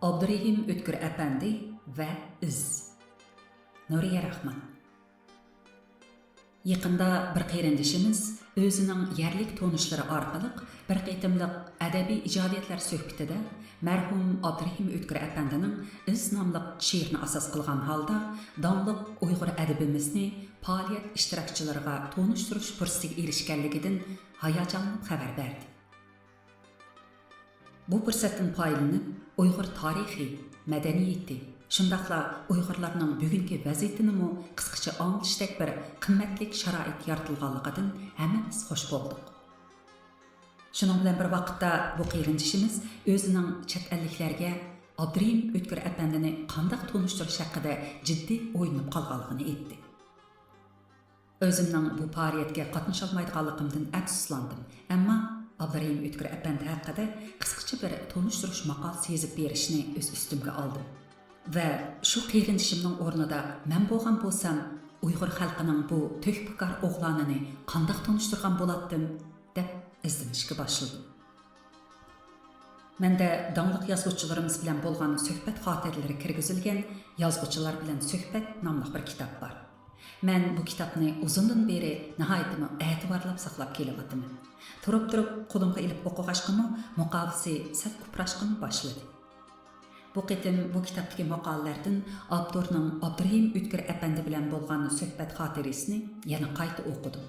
Abdurrahim O'tkir Apandi va Iz. Nuriya Rahman. Yaqında bir qarindishimiz o'zining yerlik tonishlari orqali bir qitimliq adabiy ijodiyatlar suhbatida marhum Abdurrahim O'tkir Apandining Iz nomli she'rini asos qilgan holda donliq Uyg'ur adabimizni faoliyat ishtirokchilariga tonishtirish fursatiga erishganligidan hayajonlanib xabar berdi. Bu fursatdan foydalanib Uyg'ur tarixi, madaniyati, shundaqla Uyg'urlarning bugungi vaziyatini qisqacha anglashdak bir qimmatli sharoit yaratilganligidan hammamiz xush bo'ldik. Shuning bilan bir vaqtda bu qarindishimiz o'zining chet elliklarga Abdurrahim O'tkir Apandini qanday tonishtirish haqida jiddiy o'ylanib qolganligini aytdi. O'zimning bu faoliyatga qatnasha olmaydiganligimdan afsuslandim, ammo Abdurrahim O'tkir Apandi haqida qisqacha bir tonishtirish maqolasi yozib berishni o'z ustimga oldim. Va shu qarindishimning o'rnida men bo'lgan bo'lsam, Uyg'ur xalqining bu to'kpikor o'g'lonini qanday tanishtirgan bo'lardim deb izlanishga boshladim. Menda donliq yozuvchilarimiz bilan bo'lgan suhbat xotiralari kirgizilgan Yozuvchilar bilan suhbat nomli bir kitob bor. Men bu kitobni uzundan beri nihoyatda e'tiborlab saqlab kelyapman. Turib qo'limga ilib o'qig'achqimi, muqovasi sal ko'prashqini boshladi. Bu qitim bu kitobdagi maqolalardan avtorning Abdurrahim O'tkir Apandi bilan bo'lgan suhbat xotirasini yana qayta o'qidim.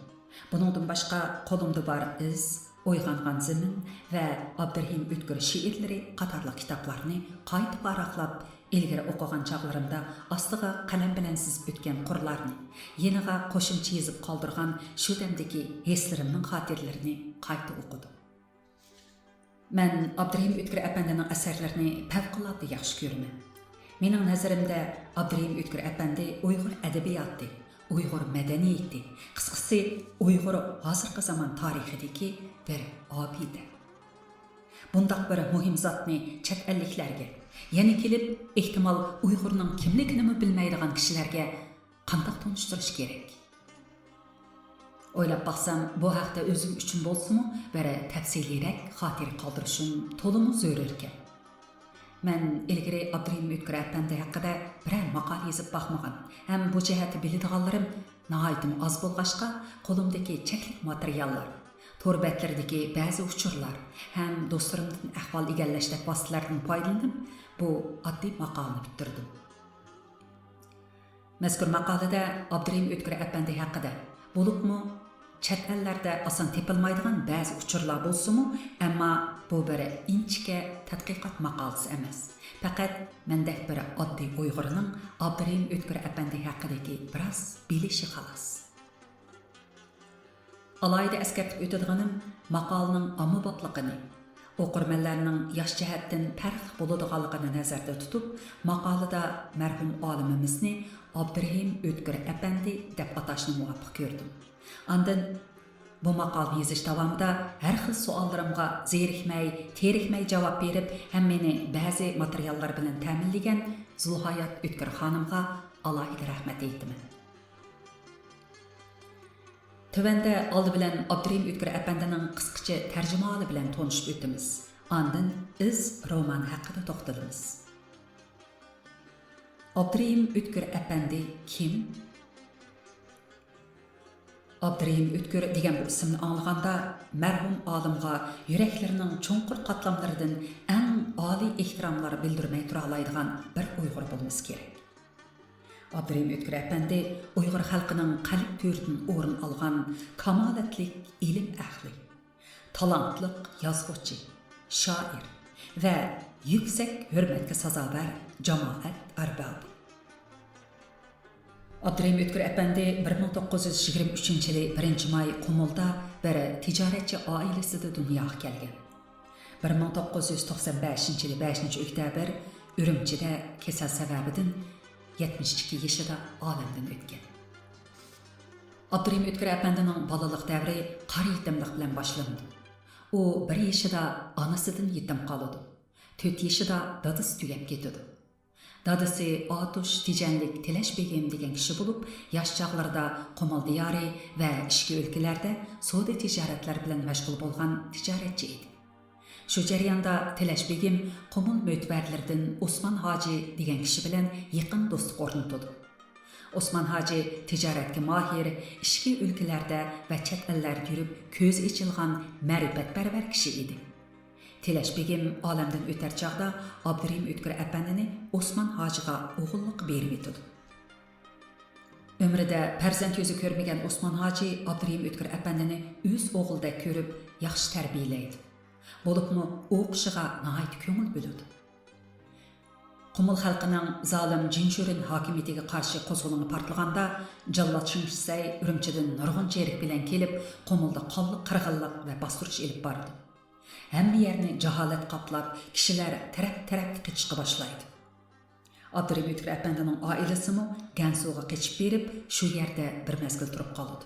Buningdan boshqa qo'limda bor Iz, Uyg'ongan zamin va Abdurrahim O'tkir she'rlari qatorli kitoblarni qayta varaqlab, ilgari o'qigan chog'larimda ostiga qalam bilan sizib o'tgan qurlarni, yeniga qo'shimcha yozib qoldirgan shu damdagi hislarimning xotiralarini qayta o'qidim. Men Abdurrahim O'tkir Apandining asarlarini favqulodda yaxshi ko'raman. Mening nazarimda Abdurrahim O'tkir Apandi Uyg'ur adabiyoti, Uyg'ur madaniyati, qisqasi Uyg'ur hozirgi zamon tarixidagi bir obida. Bundaq bir muhim zotni chet elliklarga, yana kelib ehtimol Uyg'urning kimligini bilmaydigan kishilarga qanday tanishtirish kerak? O'ylab baxsam, bu haqda o'zim uchun bo'lsa-mu, bir tafsiliyroq xotira qoldirishim to'liq zarur ekan. Men ilgari Abdurrahim O'tkir Apandi haqida biror maqola yozib baxmagan, ham bu jihatni biladiganlarim nihoyatda oz bo'lg'achqa, qo'limdagi cheklik materiallar, to'rbatlardagi ba'zi uchurlar, ham do'stlarimdan ahvol egallashdak vositalardan foydalanib, bu oddiy maqolani bitirdim. Mazkur maqolada Abdurrahim O'tkir Apandi haqida bo'libmi chet ellarda oson tepilmaydigan ba'zi uchurlar bo'lsa-mu, ammo bu bir inchika tadqiqot maqolasi emas. Faqat mendek bir oddiy Uyg'urning Abdurrahim O'tkir Apandi haqidagi biroz bilishi xolos. Alayda eskartib o'tadiganim maqolaning ommabopligini, o'qirmanlarning yosh jihatdan farqli bo'ladiganligini nazarda tutib, maqolada marhum olimimizni Abdurrahim O'tkir Apandi deb atashni muvofiq ko'rdim. Ondan bu maqolani yozish davomida har xil savollarimga terikmay javob berib, ham meni ba'zi materiallar bilan ta'minlagan Zulhayot O'tkir xonimga alohida rahmat aytaman. Tövəndə oldi bilan Abdurrahim O'tkir Apandining qisqacha tarjimoni bilan tanishib o'tamiz. Ondan Iz romani haqida to'xtalamiz. Abdurrahim O'tkir Apandi kim? Abdurrahim O'tkir degan bu ismni anglaganda marhum olimga yuraklarining cho'nqur qatlamlaridan eng oliy ehtiromlar bildirmay tura oladigan bir Uyg'ur bo'lmasi kerak. Abdurrahim O'tkir Apandi Uyg'ur xalqining qalb to'ridan o'rin olgan kamolatlik ilm ahli, talantli yozuvchi, shoir va yuksak hurmatga sazovor jamoat arbobi. Abdurrahim O'tkir Apandi 1923-yili 1-may Qumulda bir tijoratchi oilasida dunyoga kelgan. 1995-yili 5-oktyabr Urumchida kasal sababidan 72 yoshida olamdan o'tgan. Abdurrahim O'tkir Apandining bolalik davri qari yetimlik bilan boshlandi. U 1 yoshida onasidan yetim qoldi. 4 yoshida dadasi tugab ketdi. Dadasi Atush Tijanlik Tilash Begim degan kishi bo'lib, yosh chog'larida Qumul diyori va ichki o'lkalarda savdo tijoratlar bilan mashg'ul bo'lgan tijoratchi edi. Shu jarayonda Tilash begim Qumul mötbərlərdən Osman Hacı degan kishi bilan yaqin do'stlik o'rnatdi. Osman Hacı tijoratga mahir, ishki o'lkalarda va chet ellarda yurib ko'z ochilgan ma'rifatparvar kishi edi. Tilash begim olamdan o'tar chog'da Abdurahim O'tkir apandini Osman Hacıga o'g'illik berib etdi. Ömrüdə farzand ko'zi ko'rmagan Osman Hacı Abdurahim O'tkir apandini o'z o'g'ildek ko'rib, yaxshi tarbiyalaydi. Bo'libmi o'qishiga nihoyat ko'ngil bo'ladi. Qumul xalqining zolim Jinchurin hokimiyatiga qarshi qo'zg'oloni portlaganda Jallod Shinsay Urumchidan nurg'un cherik bilan kelib, Qumulda qonli qirg'inlik va bostirish elib bordi. Hamma yerni jaholat qoplab, kishilar taraf-tarafga qochishga boshlaydi. Abdurahim O'tkir apandining oilasimi Gansuga qochib berib, shu yerda bir mezgil turib qoldi.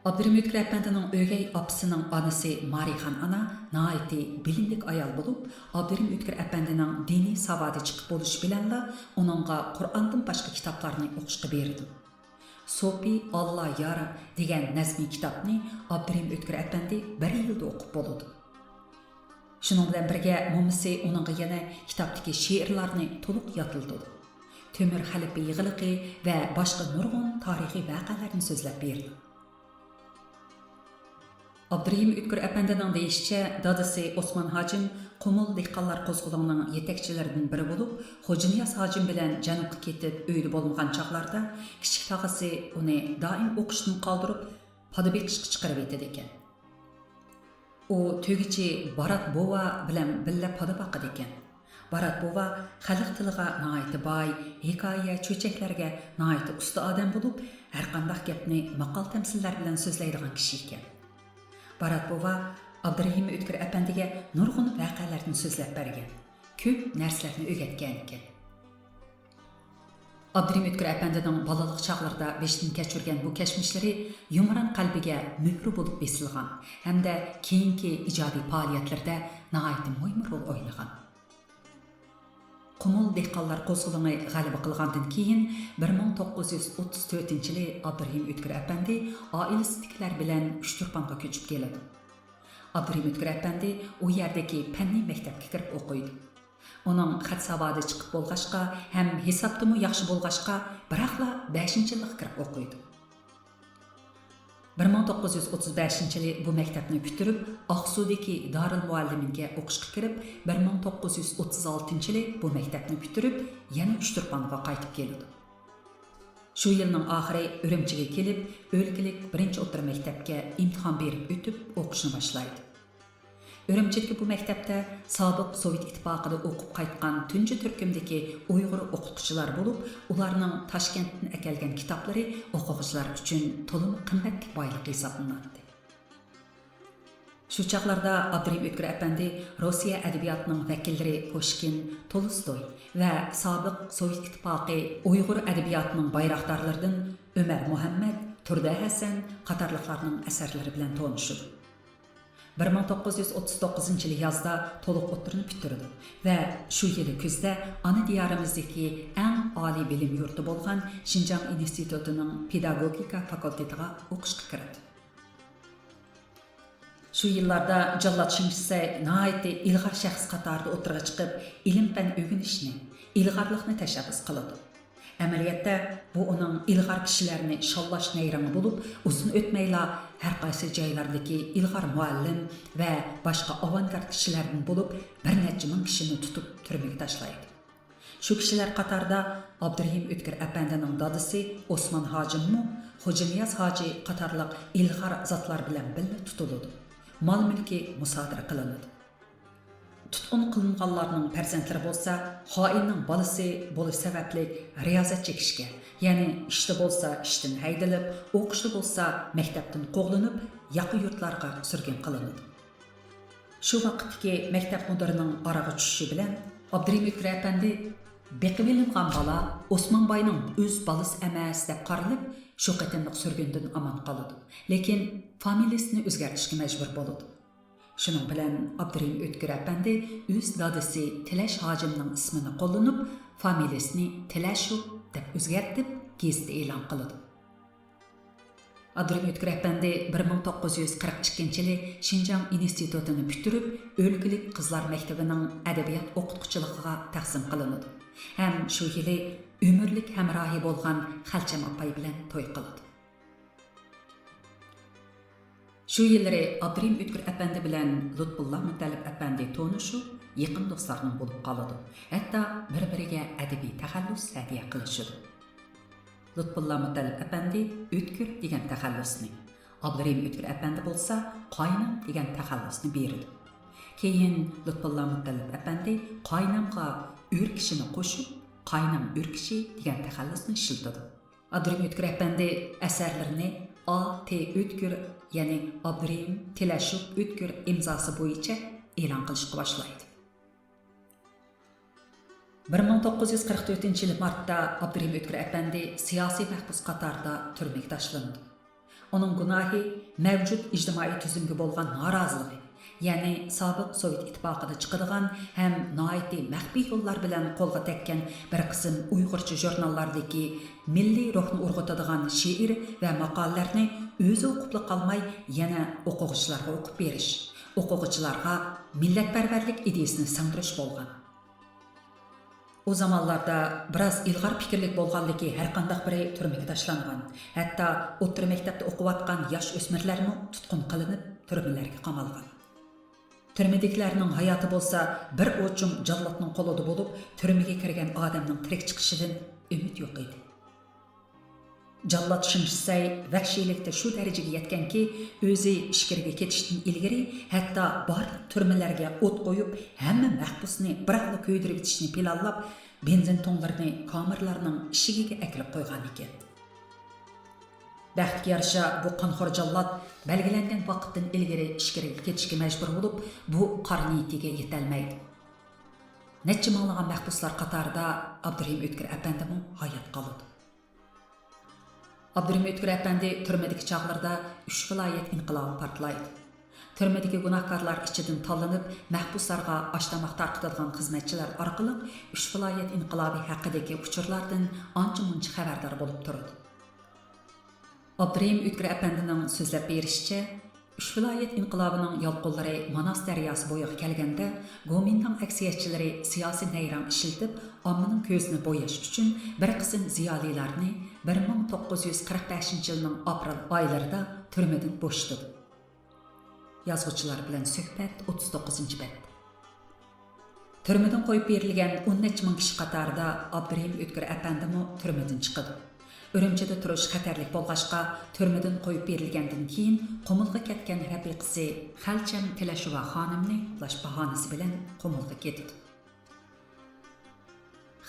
Abdurahim O'tkir apandining o'gay opasining onasi Marixan ana nihoyatda bilimlik ayol bo'lib, Abdurahim O'tkir apandining diniy savodi chiqib bo'lishi bilanla uningga Qur'ondan boshqa kitoblarni o'qishga berdi. Sopi Allah Yara degan nazmiy kitobni Abdurahim O'tkir apandi 1 yilda o'qib bo'ldi. Shuningdek bilan birga momisi uningga yana kitobdagi she'rlarni to'liq yodildi. Temir Xalifi yig'iliqi va boshqa nurg'un tarixiy voqealarni so'zlab berdi. Abdurahim O'tkir apandining deyishicha, dadasi Osman Hacim Qumul dehqonlar qo'zg'olonining yetakchilaridan biri bo'lib, Xo'janiyaz Hacim bilan janubga ketib uyda bo'lmagan chaqlarda kichik tog'asi uni doim o'qishdan qoldirib, padabekishga chiqarib etdi ekan. U to'gichi Barat Bova bilan billa pada baqid ekan. Barat Bova xalq tiliga nihoyat boy, hikoya, cho'chaklarga nihoyat usta odam bo'lib, har qanday gapni maqol tamsillar bilan so'zlaydigan kishi ekan. Barat Bova Abdurahim O'tkir apandiga nurg'un voqealarni so'zlab bergan, ko'p narsalarni o'rgatgan ekan. Abdurahim O'tkir apandining bolalik chog'larida beshdan kechirgan bu kashmishlari yumron qalbiga muhr bo'lib besilgan hamda keyingi ijodiy faoliyatlarda nihoyat muhim rol o'ynagan. Qumul dehqonlar qo'zg'oloni g'alaba qilgandan keyin 1934-yili Abdurahim O'tkir apandi oilasidagilar bilan Uchturponga ko'chib keladi. Abdurahim O'tkir apandi u yerdagi fanniy maktabga kirib o'qiydi. Uning xat savodi chiqib bo'lg'ashqa ham hisobdimi yaxshi bo'lg'ashqa biroqla 5-yilga kirib o'qiydi. 1935-yili bu maktabni bitirib, Oqsudagi Darul Mualliminga o'qishga kirib, 1936-yili bu maktabni bitirib, yana Uchturponga qaytib keldi. Shu yilning oxiri Urumchiga kelib, o'lkalik 1-o'rta maktabga imtihon berib o'tib, o'qishni boshlaydi. Urumchidagi bu maktabda sobiq Sovet ittifoqida o'qib qaytgan tunji turkumdagi Uyg'ur o'qituvchilar bo'lib, ularning Toshkentdan akelgan kitoblari o'quvchilar uchun to'liq qimmatli boylik hisoblanadi. Shu chaqlarda Abdurahim O'tkir apandi Rossiya adabiyotining vakillari Pushkin, Tolstoy va sobiq Sovet ittifoqi Uyg'ur adabiyotining bayroqdorlaridan Umar Muhammad, Turda Hasan qatorliqlarning asarlari bilan tanishdi. 1939-yili yozda to'liq o'tirni bitirdi va shu yili kuzda ana diyorimizdagi eng oliy bilim yurti bo'lgan Xinjiang institutining pedagogika fakultetiga o'qishga kirdi. Shu yillarda Jallod Shinsay nihoyat ilg'or shaxs qatorida o'tirga chiqib, ilm-fan o'rganishni, ilg'orlikni tashabbus qildi. Amaliyotda bu uning ilg'or kishilarni shollash nayrangi bo'lib, uzun o'tmayla har qaysi joylardagi ilg'or muallim va boshqa avangard kishilardan bo'lib, bir necha ming kishini tutib turmaga tashlaydi. Shu kishilar qatorida Abdurahim O'tkir apandining dadasi Osman Hacimmi, Xo'janiyaz Hoji qatorliq ilg'or zotlar bilan birga tutildi. Mol-mulki musodara qilindi. Tutqun qilinganlarning farzandlari bo'lsa, xoinning bolasi bo'lish sababli riyozat chekishga, ya'ni ishda bo'lsa ishdan haydalib, o'qishda bo'lsa maktabdan qo'g'linib, yaqin yurtlarga surgun qilindi. Shu vaqtdagi maktab mudirining oraga tushishi bilan Abdurahim O'tkir apandi beqib ilingan bola Osmonboyning o'z bolasi emas deb qaralib, shu qatimliq surgundan omon qoldi. Lekin familiyasini o'zgartirishga majbur bo'ldi. Shuning bilan Abdurahim O'tkir apandi o'z dadasi Tilash Hojimning ismini qo'llanib, familiyasini Tilashov deb o'zgartirib, gazetda e'lon qildi. Abdurim Ötkür Efendi 1942-yili Şinjan institutini bitirib, O'lkilik qizlar maktabining adabiyot o'qituvchiligiga taqsim qilindi. Ham shu yili umrlik hamrohi bo'lgan Xalcham opay bilan to'y qildi. Shu yillari Abdurim Ötkür Efendi bilan Lutfullah Mutallib Efendi to'nishuv yaqin do'stlarning bo'lib qoladi. Hatto bir-biriga adabiy taxallus hadiya qilishdi. Lutfullah Mutallib Efendi Ötkür degan taxallusni, Abdurim Ötkür Efendi bo'lsa Qaynam degan taxallusni berdi. Keyin Lutfullah Mutallib Efendi Qaynamga o'rkishini qo'shib, Qaynam o'rkishi degan taxallusni ishlatdi. Abdurim Ötkür Efendi asarlarini A.T. Ötkür, ya'ni Abdurim Tilashub Ötkür imzosi bo'yicha e'lon qilishga boshlaydi. 1944 yil martda Abdurim Ötkür Efendi siyosiy mahbus qatorida turmaga tashlandi. Uning gunohi mavjud ijtimoiy tuzumga bo'lgan noroziligi, ya'ni sobiq Sovet ittifoqida chiqadigan ham noiti maxfiy yo'llar bilan qo'lga tekkan bir qism Uyg'urcha jurnallardagi milliy ruhni urg'utadigan she'r va maqolalarni o'zi o'qib qolmay, yana o'quvchilarga o'qib berish, o'quvchilarga millatparvarlik ideyasini singdirish bo'lgan. O zamanlarda biraz ilg'or fikrlik bo'lganligi har qanday biri turmaga tashlangan. Hatto o'rta maktabda o'qiyotgan yosh o'smirlarni tutqun qilinib, turmalarga qamalgan. Turmadagilarning hayoti bo'lsa bir o'chum jallodning qo'lida bo'lib, turmaga kirgan odamning tirik chiqishidan umid yo'q edi. Jallod Shimshay vahshiylikda shu darajaga yetganki, o'zi ishkirga ketishdan ilgari hatto barliq turmalarga o't qo'yib, hamma mahbusni biroqla ko'ydirib bitishni planlab, benzin tonlarini kamerlarning ishigiga aklab qo'ygan ekan. Baxtga yarasha bu qonxo'r jallod belgilangan vaqtdan ilgari ishkirga ketishga majbur bo'lib, bu qora niyatiga yetolmaydi. Necha minglagan mahbuslar qatorida Abdurim Ötkür Efendi hayot qoldi. Abdurim Ötkür Efendi turmadagi chog'larda 3 viloyat inqilobi portlaydi. Turmadagi gunohkorlar ichidan tanlanib, mahbuslarga oshtamoq tarqatadigan xizmatchilar orqali 3 viloyat inqilobi haqidagi uchurlardan ancha-muncha xabardor bo'lib turadi. Abdurim Ötkür Efendining so'zlab berishicha, 3 viloyat inqilobining yolqinlari Manas daryosi bo'yiga kelganda, Gominning aksiyatchilari siyosiy nayron ishlatib, ommaning ko'zini bo'yash uchun bir qism ziyolilarni 1945-yilning aprel oylarida turmadan bo'shatdi. Yozuvchilar bilan suhbat 39-bet. Turmadan qo'yib berilgan 10 ming kishi qatorida Abdurim Ötkür Efendi turmadan chiqdi. Urumchida turish xatarlik bo'lg'achqa, turmadan qo'yib berilgandan keyin Qumulga ketgan rafiqasi Xalcham Tilashuva xonimni uxlash bahonasi bilan Qumulga ketdi.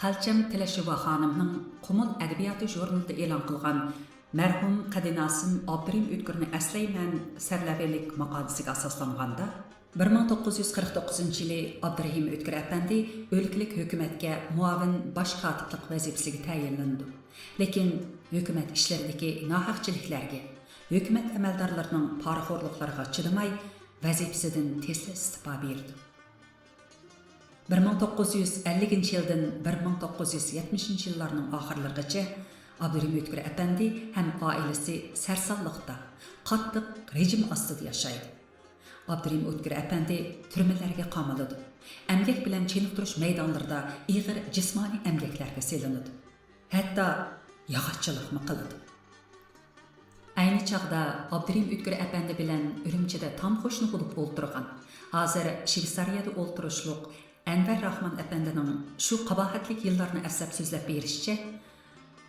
Xalcham Tilashuva xonimning Qumul adabiyoti jurnalida e'lon qilgan marhum Qadinasim Abdurim Ötkürni aslayman sarlavalik maqolasiga asoslanganda 1949-yili Abdurim Ötkür Efendi o'lkilik hukumatga muavin bosh kotiblik vazifasiga tayinlandi. Lekin hukumat ishlaridagi nohaqchiliklarga, hukumat amaldorlarining poraxo'rliklariga chidamay, vazifasidan tezda istiqo berdi. 1950-yildan 1970-yillarning oxirlarigacha Abdurim Ötkür Efendi ham oilasi sarsonlikda, qattiq rejim ostida yashaydi. Abdurim Ötkür Efendi turmalarga qamaladi. Emgak bilan chiniqtirish maydonlarida ig'ir jismoniy emgaklarga selinadi. Hatto yog'ochchilikni qiladi. Ayni chog'da Abdurim Ötkür Efendi bilan Urumchida tam qo'shni bo'lib o'ltirgan, hozir Shveysariyada o'ltirishliq Anvar Rahman Efendining shu qabohatlik yillarni aslab so'zlab berishicha,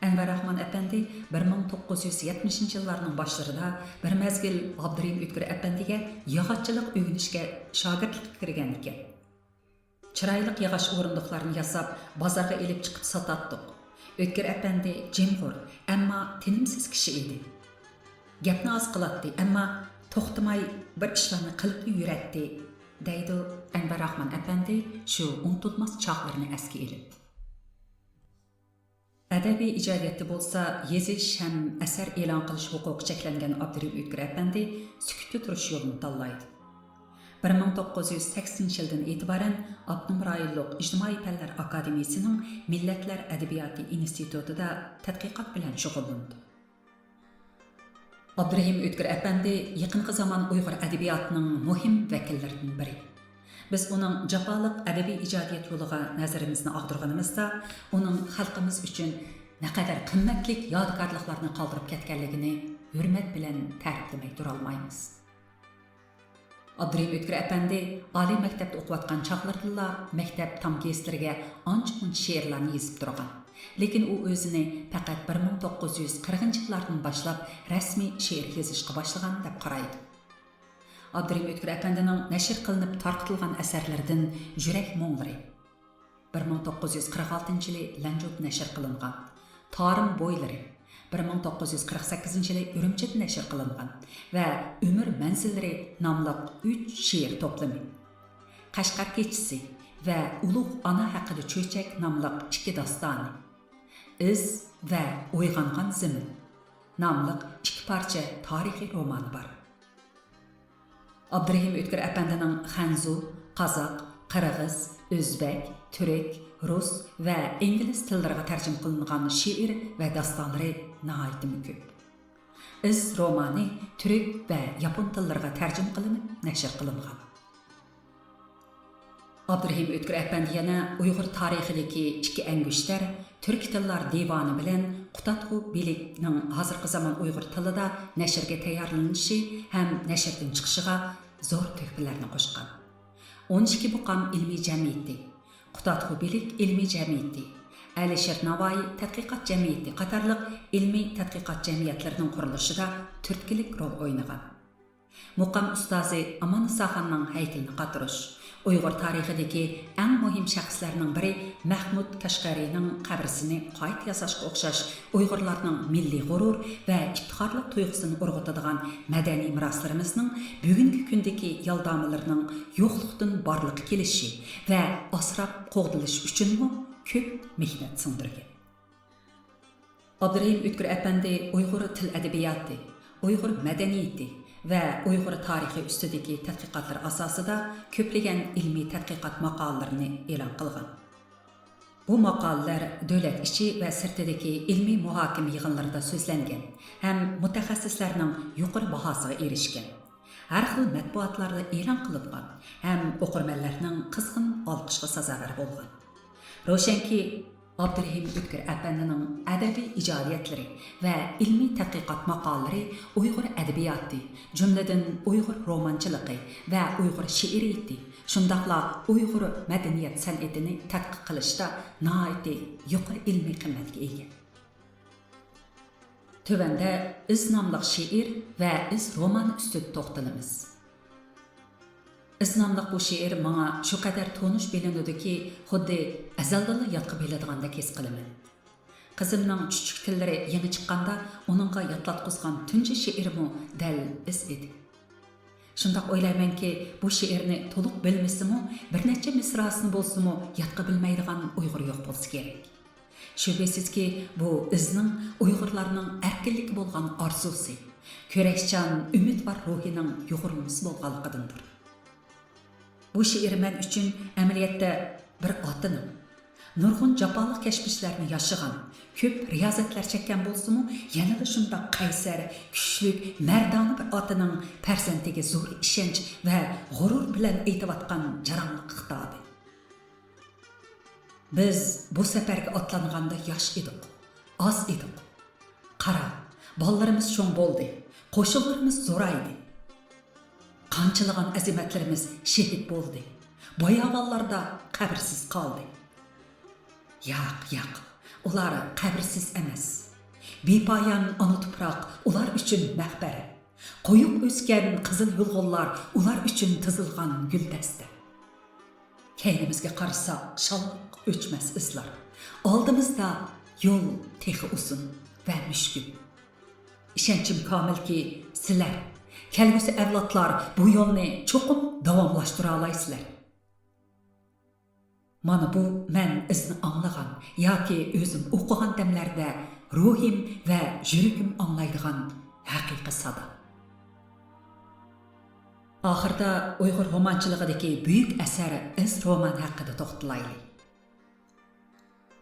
Anvar Rahman Efendi 1970-yillarning boshlarida bir mezgil Abdurim Ötkür Efendiga yog'ochchilik o'rganishga shogirdlikka kirgan ekan. Chiroyli yog'och o'rindiqlarni yasab, bozorga elib chiqib sotatdik. Ötkür Efendi jimg'ur, ammo tinimsiz kishi edi. Gapni oz qiladi, ammo to'xtamay bir ishlarni qilib yuratdi, deydi Anvar Rahman Efendi shu unutilmas chog'larni esga elib. Adabiy ijodiyatda bo'lsa, yezish ham asar e'lon qilish huquqi cheklangan Abdurim Ötkür Efendi sukutda turish yo'lini tanlaydi. 1980-yildan e'tiboran Abnum rayonlik ijtimoiy fanlar akademiyasining Millatlar adabiyoti institutida tadqiqot bilan shug'ullandi. Abdurahim Ötkür Efendi yaqinqi zaman Uyg'ur adabiyatining muhim vakillaridan biri. Biz uning jafoliq adabiy ijodiyat yo'liga nazarimizni og'dirganimizda, uning xalqimiz uchun naqadar qimmatli yodgorliklarni qoldirib ketganligini hurmat bilan ta'riflamay tura olmaymiz. Abdurahim Ötkür Efendi oliy maktabda o'qiyotgan chaqlarida maktab tamkestlariga ancha-muncha she'rlarni yozib turgan. Lekin u o'zini faqat 1940-yillardan boshlab rasmiy she'r yozishga boshlagan deb qaraydi. Abdurahim Ötkür Efendining nashr qilinib tarqatilgan asarlaridan Yurak mo'nglari 1946-yili Lanjut nashr qilingan, Tarim bo'ylari 1948-yili Urumchida nashr qilingan va Umr manzillari nomli 3 she'r to'plami, Qashqar kechisi va Ulug' ona haqida cho'chak nomli 2 dostoni, Iz va Uyg'ongan zimin nomli 2 parcha tarixiy romani bor. Abdurahim Ötkür Efendining Xanzu, Qozoq, Qirg'iz, O'zbek, Turk, Rus va ingliz tillariga tarjima qilingan she'r va dostonlari nihoyatda ko'p. Iz romani turk va yapon tillariga tarjima qilinib nashr qilingan. Abdurahim Ötkür Efendi yana Uyg'ur tarixidagi 2 angushtar turk tillar devoni bilan Qutatxu Belikning hozirgi zamon Uyg'ur tilida nashrga tayyorlanishi ham nashrdan chiqishiga zo'r tuhfalarni qo'shgan. 12 muqam ilmiy jamiyati, Qutatxu Belik ilmiy jamiyati, Alisher Navoiy tadqiqot jamiyati qatorliq ilmiy tadqiqot jamiyatlarining qurilishida turtkilik rol o'ynagan. Muqam ustozi Amon Saxonning haykalini qatirish, Uyg'ur tarixidagi eng muhim shaxslarning biri Mahmud Kashqariyning qabrisini qayta yasashga o'xshash Uyg'urlarning milliy g'urur va iftixorlik tuyg'usini urg'utadigan madaniy meroslarimizning bugungi kundagi yaldamalarning yo'qlikdan borliqqa kelishi va asrab qo'g'dilish uchunmi ko'p mehnat singdirgan. Abdurahim Ötkür Efendi Uyg'ur til adabiyoti, Uyg'ur madaniyati va Uyg'ur tarixi ustidagi tadqiqotlar asosida ko'plagan ilmiy tadqiqot maqolalarini e'lon qilgan. Bu maqolalar davlat ichi va sirtidagi ilmiy muhokama yig'inlarida so'zlangan ham mutaxassislarning yuqori bahosiga erishgan. Har xil matbuotlarda e'lon qilingan ham o'qirmanlarning qizg'in olqishga sazovor bo'lgan. Ro'shanki Abdurahim Ötkür Efendining adabiy ijodiyatlari va ilmiy tadqiqot maqolalari Uyg'ur adabiyoti, jumladan Uyg'ur romanchiligi va Uyg'ur she'riyati, shundaqla Uyg'ur madaniyat san'atini tadqiq qilishda nihoyatda yuqori ilmiy qimmatga ega. Tövanda Iz nomli she'r va Iz romani ustida to'xtalamiz. Iz nomli bu she'r menga shu qadar tonish bilinudiki, xuddi azaldan yodqa biladigandek his qilaman. Qizimning chuchuk tillari yangi chiqqanda uningga yodlatqizgan tunji she'rimi dal Iz edi. Shundaq o'ylaymanki, bu she'rni to'liq bilmasimi, bir necha misrasini bo'lsimi yodqa bilmaydigan Uyg'ur yo'q bo'lsa kerak. Shubhasizki, bu Izning Uyg'urlarning erkinlik bo'lgan orzusi, ko'rakchan umidvor ruhining yuqurmisi bo'lganligidandir. Bu she'r men uchun amaliyotda bir otinim. Nurg'un jafoliq kashfishlarni yashagan, ko'p riyozatlar chekkan bo'lsa-mu, yana shunday qaysar, kuchli, mardona bir otining farzandiga zo'r ishonch va g'urur bilan aytayotgan jarangli xitobi. Biz bu safarga otlanganda yosh edik, oz edik. Qara, bolalarimiz cho'ng bo'ldi, qo'shinlarimiz zo'raydi. Qanchalagan azimatlarimiz shehid bo'ldi. Boyavallarda qabrsiz qoldi. Yo'q, ular qabrsiz emas. Bepoyon ona tuproq ular uchun maqbara. Qo'yib o'sgan qizil yulg'onlar ular uchun tizilgan guldasta. Keynimizga qarasak, shalliq o'chmas izlar. Oldimizda yo'l texi uzun va mushkul. Ishonchim komilki, sizlar kelgusi avlodlar bu yo'lni cho'qib davomlashtira olaysizlar. Mana bu men izni anglagan yoki o'zim o'qigan damlarda ruhim va yuragim anglaydigan haqiqiy sada. Oxirda Uyg'ur romanchiligidagi buyuk asari Iz roman haqida to'xtalaylik.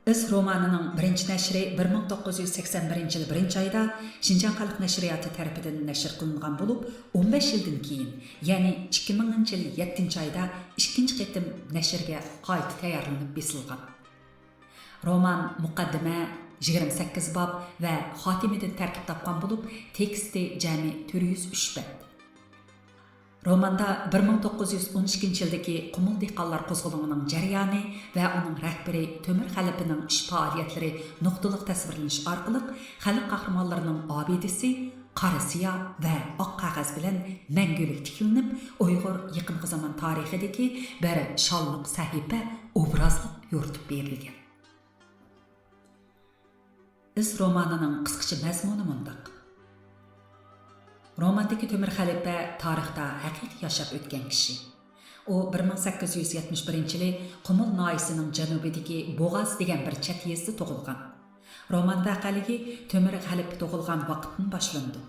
Iz romanının birinci nəşri 1981 yıl 1 ayda Şinjan Xalq Nəşriyyatı tərəfindən nəşr qılınğan olub, 15 ildən keyin, yəni 2000 yıl 7 ayda ikinci qitim nəşrga qayta tayyorlanıb besilgan. Roman muqaddimə 28 bab və xatimidən tərkib tapqan olub, teksti cəmi 403 bət. Romanda 1912 yıldaki Qumul Dehqonlar qo'zg'olonining jarayoni va uning rahbari Temur Xalipining ish faoliyatları nuqtaliq tasvirlanish orqali xalq qahramonlarining obidasi qarasiya va oq qog'oz bilan mangulik tikilinib, Uyg'ur yaqinqi zamon tarixidagi bir shonliq sahifa obrazliq yoritib berilgan. Iz romanining qisqacha mazmuni mundaq. Romandagi Temur Xalipa tarixda haqiqiy yashab o'tgan kishi. U 1871 yili Qumul noyisining janubidagi Bo'g'az degan bir chet yezda tug'ilgan. Roman vaqaligi Temur Xalipa tug'ilgan vaqtdan boshlandi.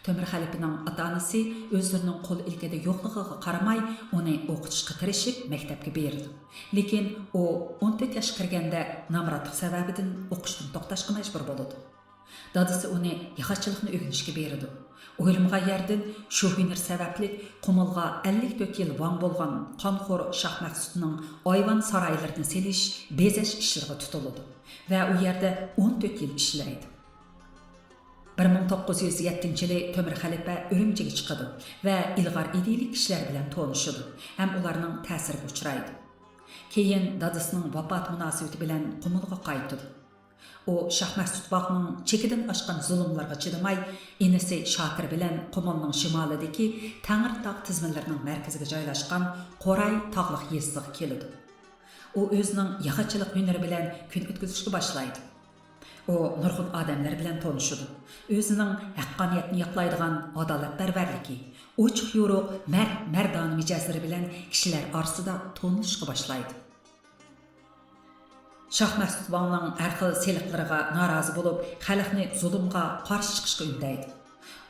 Temur Xalipaning ota-onasi o'zlarining qo'l ilkida yo'qligiga qaramay, uni o'qitishga tirishib maktabga berdi. Lekin u 14 yoshga kirganda namratlik sababidan o'qishdan to'xtashga majbur bo'ldi. Dadasi uni yaxachilikni o'rganishga berdi. O'yilmagan yerdan shu hunar sababli Qumulga 54 yil van bo'lgan qonxo'r Shoh Maqsudning ayvon saroylarini selish, bezash ishlariga tutildi va u yerda 14 yil ishlaydi. 1907 yili Temur Xalipa Urumchiga chiqadi va ilg'or idealik kishilar bilan tanishadi, ham ularning ta'siriga uchraydi. Keyin dadasining vafot munosabati bilan Qumulga qaytadi. O Shoh Maqsud bog'ning chekidan oshgan zulmlarga chidamay, inisi Shokir bilan Qumulning shimolidagi Tangirtog' tizminlarining markaziga joylashgan Qo'ray tog'liq yeziga keladi. U o'zining yaxachilik hunari bilan kun o'tkazishga boshlaydi. O nurg'un odamlar bilan tanishadi. O'zining haqqoniyatni yoqlaydigan adolatparvarligi, ochiq yo'ruq, mardona mijozlari bilan kishilar orasida tanishishga boshlaydi. Shoh Maqsud Bog'ning har xil seliqlariga norozi bo'lib, xalqni zulmga qarshi chiqishga undaydi.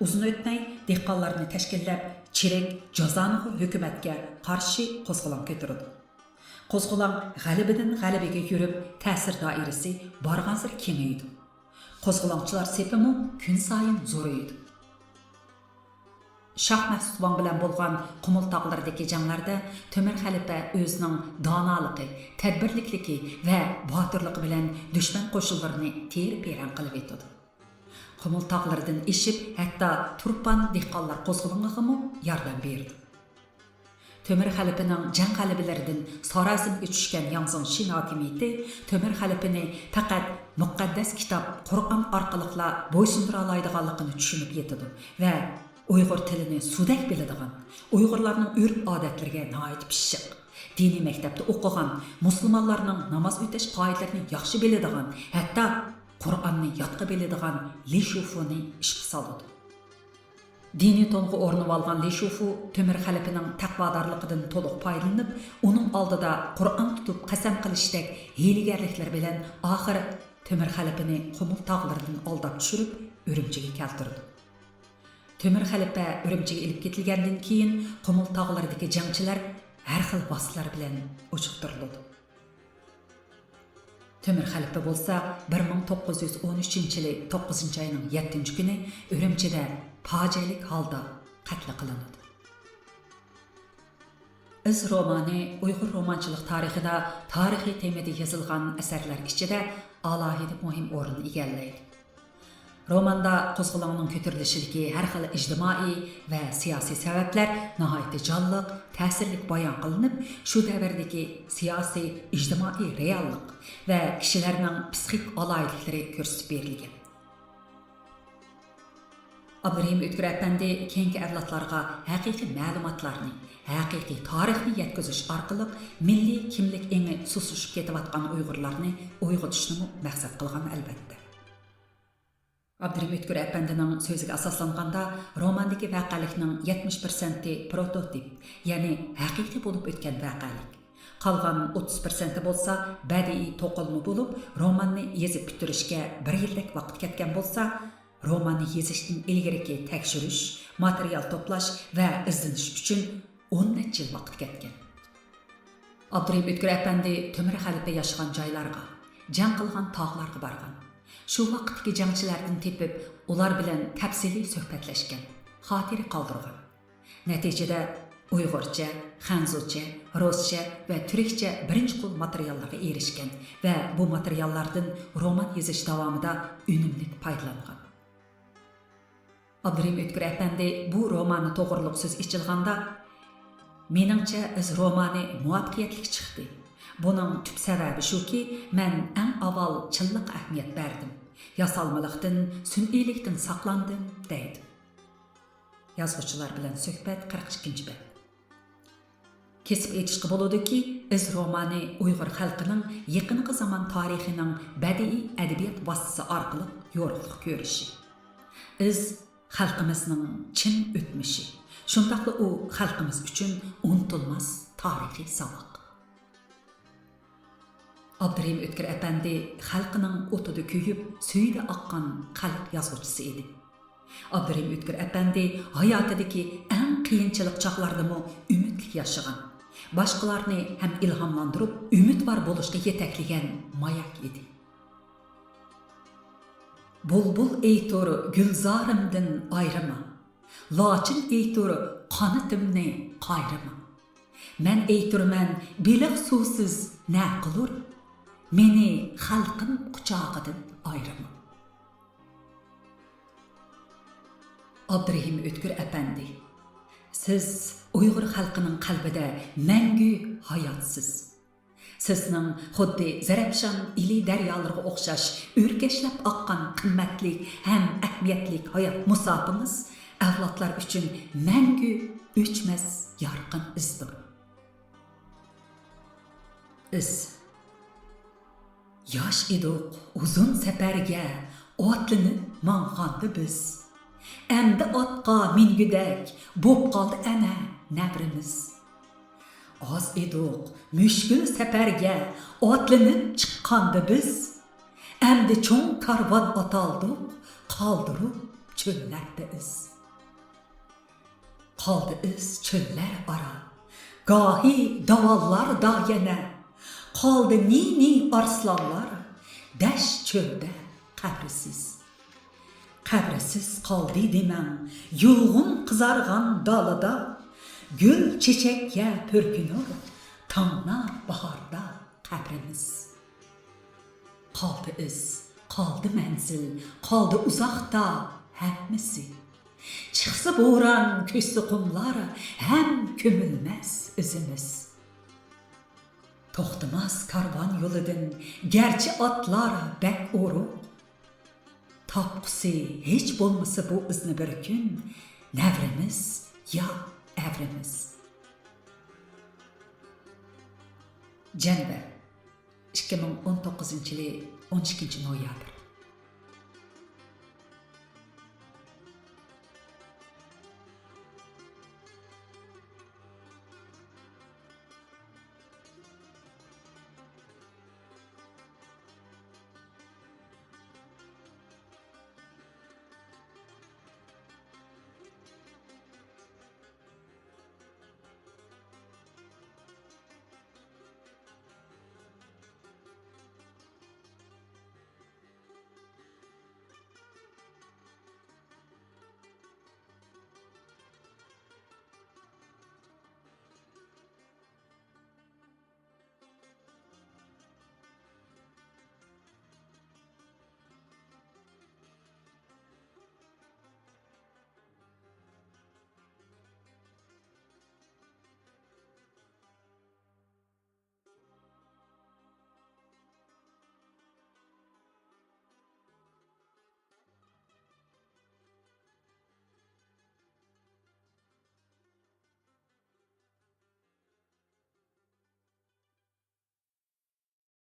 Uzun o'tmay dehqonlarni tashkillab, chirik jazoni hukumatga qarshi qo'zg'olon ko'tardi. Qo'zg'olon g'alabadan g'alabaga yurib, ta'sir doirasi borgan-sir kengaydi. Qo'zg'olonchilar sepimi kun sayin zo'raydi. Shoh Maqsud Bog' bilan bo'lgan Qumul tog'laridagi janglarda Temur Xalipa o'zining donoligi, tadbirlikligi va botirligi bilan dushman qo'shinlarini ter-peran qilib etdi. Qumul tog'laridan eshib, hatto Turpan dehqonlar qo'zg'oloniga yordam berdi. Temur Xalipaning jang g'alabalaridan Xorazmga tushgan Yangzon Shin hokimiyati Temur Xalipani faqat muqaddas kitob Qur'on orqali bo'ysundira oladiganligini tushunib yetdi va Uyg'ur tilini sudak biladigan, Uyg'urlarning urf-odatlariga nihoyat pishiq, diniy maktabda o'qigan, musulmonlarning namoz o'tash qoidalarini yaxshi biladigan, hatto Qur'onni yodqa biladigan Li Shufuni ishga soldi. Diniy to'lg'i o'rnib olgan Li Shufu Temur Xalipaning taqvodorligidan to'liq foydalanib, uning oldida Qur'on tutib qasam qilishdek hiylagarliklar bilan oxiri Temur Xalipani Qumul tog'laridan aldab tushirib, Urumchiga keltirdi. Temur Xalipa Urumchiga ilib ketilgandan keyin Qumul tog'laridagi jangchilar har xil vositalar bilan o'chiqtirildi. Temur Xalipa bo'lsa 1913 yili 9 ayning 7 kuni Urumchida fojialik holda qatl qilindi. Iz romani Uyg'ur romanchilik tarixida tarixiy temada yozilgan asarlar ichida alohida muhim o'rin egallaydi. Romanda qo'zg'olonning ko'tarilishidagi har xil ijtimoiy va siyosiy sabablar nihoyat jonliq, ta'sirli bayon qilinib, shu davrdagi siyosiy, ijtimoiy reallik va kishilarning psixik aloyidliklari ko'rsatib berilgan. Abdurahim O'tkir Apandi keyingi avlodlarga haqiqiy ma'lumotlarni, haqiqiy tarixni yetkazish orqali milliy kimlik engi susishib ketayotgan Uyg'urlarni uyg'otishni maqsad qilgan albatta. Abdurahim O'tkir Apandining so'ziga asoslanganda romandagi vaqalikning 70% prototip, ya'ni haqiqiy bo'lib o'tgan vaqalik. Qolgan 30% bo'lsa badiiy to'qilma bo'lib, romanni yozib bitirishga 1 yillik vaqt ketgan bo'lsa, romanni yozishdan ilgariki tekshirish, material to'plash va izlanish uchun 10 necha yil vaqt ketgan. Abdurahim O'tkir Apandi Temur Xalipa yashagan joylarga, jang qilgan tog'larga borgan. Shu vaqtdagi jangchilardan tepib, ular bilan tafsiliy suhbatlashgan, xotira qoldirgan. Natijada Uyg'urcha, Xanzucha, Ruscha va Turkcha birinchi qo'l materiallarga erishgan va bu materiallardan roman yozish davomida unumli foydalangan. Abdurim O'tkir Efendi bu romanni to'g'riliq so'z ichilganda meningcha iz romani muvaffaqiyatli chiqdi. Buning tüp sababi shuki, men eng avval chilliq ahamiyat berdim. Yasalmalıqdan, sun'iylikdan saqlandim deydi. Yazgıçılar bilan suhbat 42-bab. Kesib aytishga bo'ladiki, iz romani Uyg'ur xalqining yaqinqi zamon tarixining badiiy adabiyot vositasi orqali yorug'lik ko'rishi. Iz xalqimizning chin o'tmishi. Shundaqla u xalqimiz uchun unutilmas tarixiy saboq. Abdurim O'tkir Efendi xalqining o'tida kuyib, suyida oqqan xalq yozuvchisi edi. Abdurim O'tkir Efendi hayotidagi eng qiyinchilik chaqlardimi umidlik yashagan. Boshqalarni ham ilhomlantirib, umidvor bo'lishga yetaklagan mayak edi. Bulbul eyturi gulzorimdan ayrima. Lochin eyturi qonitimni qayrima. Men eyturman biliq suvsiz na qilur. Meni xalqim quchog'idan ayrima. Abdurim O'tkir Efendi, siz Uyg'ur xalqining qalbida mangu hayotsiz. Sizning xuddi Zarafshon ili daryolarga o'xshash o'rkashlab oqqan qimmatli ham ahamiyatli hayot musofimiz avlodlar uchun mangu o'chmas yorqin izdir. Yosh edik uzun safarga otlanib mang'andi biz. Endi otqa mingudak bo'p qoldi ana nabrimiz. Oz edik mushkul safarga otlanib chiqqandi biz. Endi cho'ng karvon otaldik, qoldirib cho'llarda iz. Qoldi iz cho'llar ora, gohi davollar doyana. Qoldi ni arslonlar, dash cho'lda qabrisiz. Qabrisiz qoldi demang, yulg'un qizargan dalada, gul chechakka purkinur, tongna bahorda qabrimiz. Qoldi iz, qoldi manzil, qoldi uzoqda hammasi. Chiqsa bo'ron ko'sti qumlar, ham ko'milmas izimiz. To'xtamas karvon yo'lidan, garchi otlar bak o'ruq. Tapqısı hiç bo'lmasa bu izni bir kun, navrimiz ya avrimiz. Janvar 2019-yil 12-noyabr.